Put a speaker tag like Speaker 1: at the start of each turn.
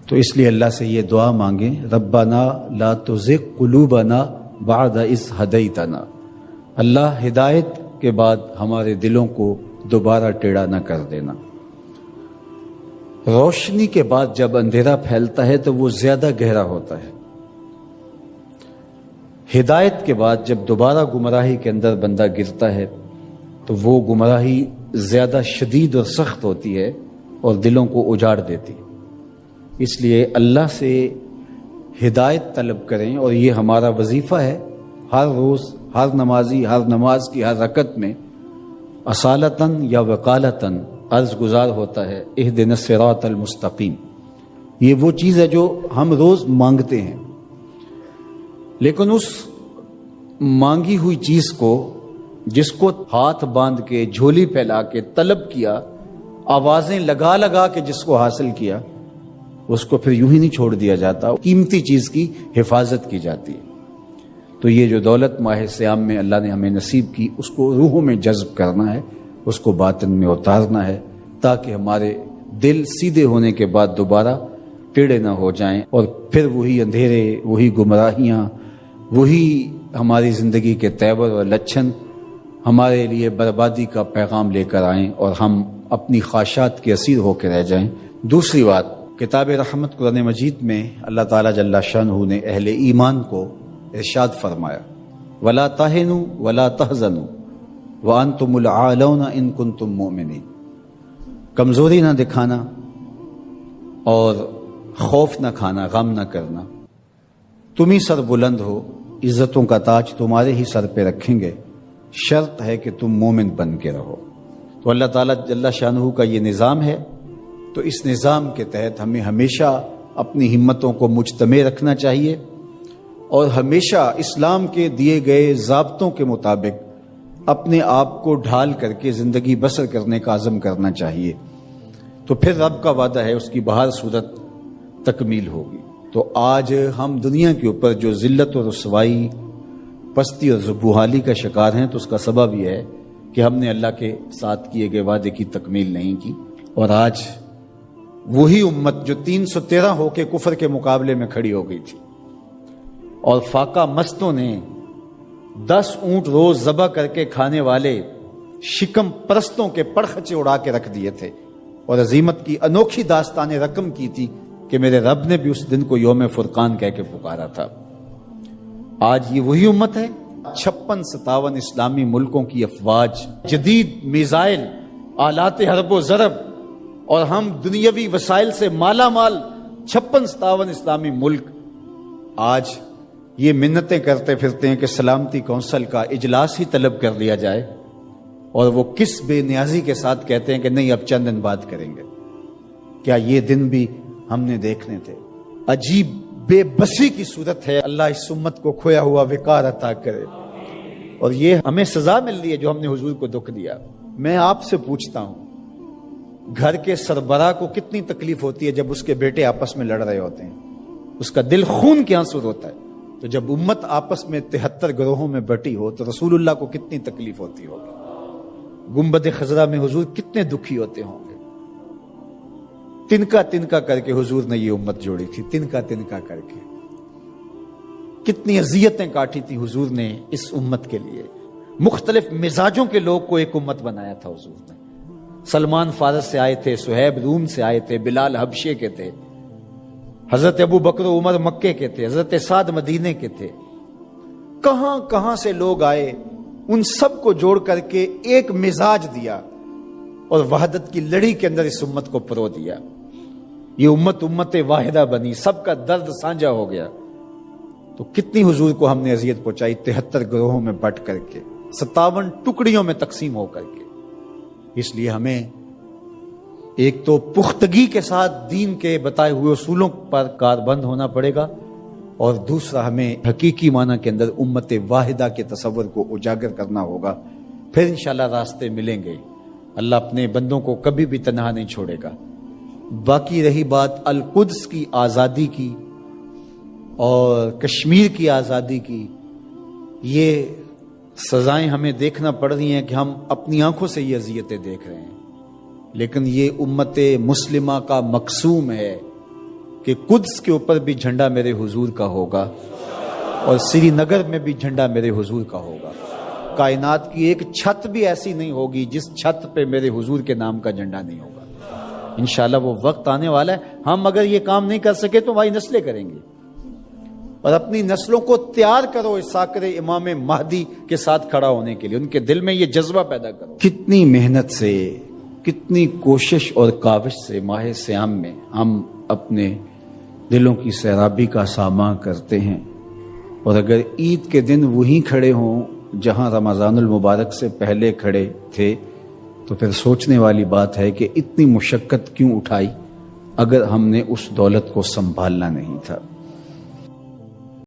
Speaker 1: تو اس لیے اللہ سے یہ دعا مانگیں، ربنا لا تزغ قلوبنا بعد اذ ہدیتنا، اللہ ہدایت کے بعد ہمارے دلوں کو دوبارہ ٹیڑھا نہ کر دینا۔ روشنی کے بعد جب اندھیرا پھیلتا ہے تو وہ زیادہ گہرا ہوتا ہے، ہدایت کے بعد جب دوبارہ گمراہی کے اندر بندہ گرتا ہے تو وہ گمراہی زیادہ شدید اور سخت ہوتی ہے اور دلوں کو اجاڑ دیتی۔ اس لیے اللہ سے ہدایت طلب کریں، اور یہ ہمارا وظیفہ ہے، ہر روز ہر نمازی ہر نماز کی ہر رکعت میں اصالتاً یا وقالتاً عرض گزار ہوتا ہے اہدنا الصراط المستقیم۔ یہ وہ چیز ہے جو ہم روز مانگتے ہیں، لیکن اس مانگی ہوئی چیز کو، جس کو ہاتھ باندھ کے جھولی پھیلا کے طلب کیا، آوازیں لگا لگا کے جس کو حاصل کیا، اس کو پھر یوں ہی نہیں چھوڑ دیا جاتا، قیمتی چیز کی حفاظت کی جاتی ہے۔ تو یہ جو دولت ماہ صیام میں اللہ نے ہمیں نصیب کی، اس کو روحوں میں جذب کرنا ہے، اس کو باطن میں اتارنا ہے، تاکہ ہمارے دل سیدھے ہونے کے بعد دوبارہ ٹیڑھے نہ ہو جائیں، اور پھر وہی اندھیرے، وہی گمراہیاں، وہی ہماری زندگی کے تیور اور لچھن ہمارے لیے بربادی کا پیغام لے کر آئیں، اور ہم اپنی خواہشات کے اسیر ہو کے رہ جائیں۔ دوسری بات، کتاب رحمت قرآن مجید میں اللہ تعالیٰ جل شانہ نے اہل ایمان کو ارشاد فرمایا، وَلَا تَهِنُوا وَلَا تَحْزَنُوا وَأَنْتُمُ الْأَعْلَوْنَ إِن كُنتُم مُؤْمِنِينَ، کمزوری نہ دکھانا اور خوف نہ کھانا، غم نہ کرنا، تم ہی سر بلند ہو، عزتوں کا تاج تمہارے ہی سر پہ رکھیں گے، شرط ہے کہ تم مومن بن کے رہو۔ تو اللہ تعالیٰ جل شانہ کا یہ نظام ہے، تو اس نظام کے تحت ہمیں ہمیشہ اپنی ہمتوں کو مجتمع رکھنا چاہیے، اور ہمیشہ اسلام کے دیے گئے ضابطوں کے مطابق اپنے آپ کو ڈھال کر کے زندگی بسر کرنے کا عزم کرنا چاہیے، تو پھر رب کا وعدہ ہے اس کی بہر صورت تکمیل ہوگی۔ تو آج ہم دنیا کے اوپر جو ذلت و رسوائی، پستی اور ذبحالی کا شکار ہیں، تو اس کا سبب یہ ہے کہ ہم نے اللہ کے ساتھ کیے گئے وعدے کی تکمیل نہیں کی، اور آج وہی امت جو 313 ہو کے کفر کے مقابلے میں کھڑی ہو گئی تھی، اور فاقہ مستوں نے 10 اونٹ روز ذبح کر کے کھانے والے شکم پرستوں کے پڑخچے اڑا کے رکھ دیے تھے، اور عظیمت کی انوکھی داستان رقم کی تھی کہ میرے رب نے بھی اس دن کو یوم فرقان کہہ کے پکارا تھا۔ آج یہ وہی امت ہے، 56-57 اسلامی ملکوں کی افواج، جدید میزائل، آلات حرب و ضرب، اور ہم دنیاوی وسائل سے مالا مال 56-57 اسلامی ملک آج یہ منتیں کرتے پھرتے ہیں کہ سلامتی کونسل کا اجلاس ہی طلب کر لیا جائے، اور وہ کس بے نیازی کے ساتھ کہتے ہیں کہ نہیں اب چند دن بعد کریں گے۔ کیا یہ دن بھی ہم نے دیکھنے تھے؟ عجیب بے بسی کی صورت ہے، اللہ اس امت کو کھویا ہوا وقار عطا کرے، اور یہ ہمیں سزا مل رہی ہے جو ہم نے حضور کو دکھ دیا۔ میں آپ سے پوچھتا ہوں، گھر کے سربراہ کو کتنی تکلیف ہوتی ہے جب اس کے بیٹے آپس میں لڑ رہے ہوتے ہیں، اس کا دل خون کے آنسو ہوتا ہے، تو جب امت آپس میں 73 گروہوں میں بٹی ہو تو رسول اللہ کو کتنی تکلیف ہوتی ہوگی۔ گنبد خضرا میں حضور کتنے دکھی ہوتے ہوں گے، تنکا تنکا کر کے حضور نے یہ امت جوڑی تھی، تنکا تنکا کر کے کتنی اذیتیں کاٹی تھی حضور نے اس امت کے لیے۔ مختلف مزاجوں کے لوگ کو ایک امت بنایا تھا حضور نے۔ سلمان فارس سے آئے تھے، سہیب روم سے آئے تھے، بلال حبشے کے تھے، حضرت ابو بکر و عمر مکے کے تھے، حضرت سعد مدینے کے تھے، کہاں کہاں سے لوگ آئے، ان سب کو جوڑ کر کے ایک مزاج دیا، اور وحدت کی لڑی کے اندر اس امت کو پرو دیا۔ یہ امت واحدہ بنی، سب کا درد سانجا ہو گیا۔ تو کتنی حضور کو ہم نے اذیت پہنچائی، 73 گروہوں میں بٹ کر کے، 57 ٹکڑیوں میں تقسیم ہو کر کے۔ اس لیے ہمیں ایک تو پختگی کے ساتھ دین کے بتائے ہوئے اصولوں پر کاربند ہونا پڑے گا، اور دوسرا ہمیں حقیقی معنی کے اندر امت واحدہ کے تصور کو اجاگر کرنا ہوگا، پھر انشاءاللہ راستے ملیں گے۔ اللہ اپنے بندوں کو کبھی بھی تنہا نہیں چھوڑے گا۔ باقی رہی بات القدس کی آزادی کی اور کشمیر کی آزادی کی، یہ سزائیں ہمیں دیکھنا پڑ رہی ہیں کہ ہم اپنی آنکھوں سے یہ اذیتیں دیکھ رہے ہیں، لیکن یہ امت مسلمہ کا مقصوم ہے کہ قدس کے اوپر بھی جھنڈا میرے حضور کا ہوگا اور سری نگر میں بھی جھنڈا میرے حضور کا ہوگا. کائنات کی ایک چھت بھی ایسی نہیں ہوگی جس چھت پہ میرے حضور کے نام کا جھنڈا نہیں ہوگا. انشاءاللہ وہ وقت آنے والا ہے. ہم اگر یہ کام نہیں کر سکے تو ہماری نسلیں کریں گے. اور اپنی نسلوں کو تیار کرو اس ساکر امام مہدی کے ساتھ کھڑا ہونے کے لیے. ان کے دل میں یہ جذبہ پیدا کرو. کتنی محنت سے، کتنی کوشش اور کاوش سے ماہ صیام میں ہم اپنے دلوں کی سیرابی کا ساماں کرتے ہیں. اور اگر عید کے دن وہیں کھڑے ہوں جہاں رمضان المبارک سے پہلے کھڑے تھے تو پھر سوچنے والی بات ہے کہ اتنی مشقت کیوں اٹھائی اگر ہم نے اس دولت کو سنبھالنا نہیں تھا.